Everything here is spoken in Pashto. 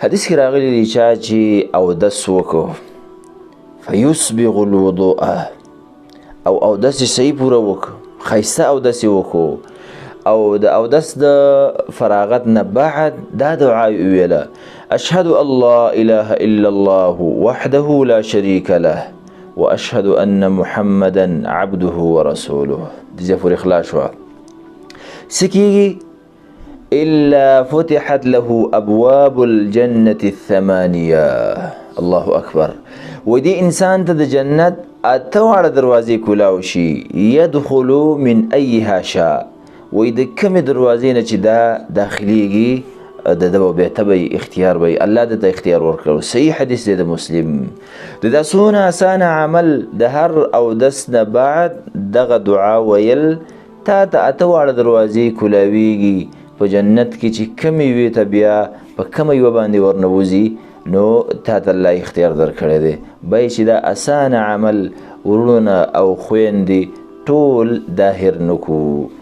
حدیث کې راغلی دی چا چې اودس وکړو فیسبغ الوضوء او اودس یې صحیح پوره وکړو ښایسته اودس یې وکړو او د اودس د فراغت نه بعد دا دعا یې وویله اشهد ان لا اله الا الله وحده لا شریک له واشهد ان محمدا عبده ورسوله دې پورې خلاص شوه څه کېږي إلا فتحت له أبواب الجنة الثمانية الله أكبر ودي إنسان تد جنة أتوار دروازي كلاوشي يدخل من أيها شاء وإذا كم دروازين دا داخليجي دا بيعتبي اختيار بي الله دا اختيار وركلو صحيح حديث دا مسلم دا سونا سانا عمل دهر أو دسنا بعد دغ دعا ويل تا أتوار دروازي كلاويجي په جنت کې چې کمی وي ته بیا په کمه یوه باندې ورنوځي نو تا ته الله اختیار درکړی دی باید چې دا اسانه عمل ورونه او خویندې ټول دا هېر نه کړو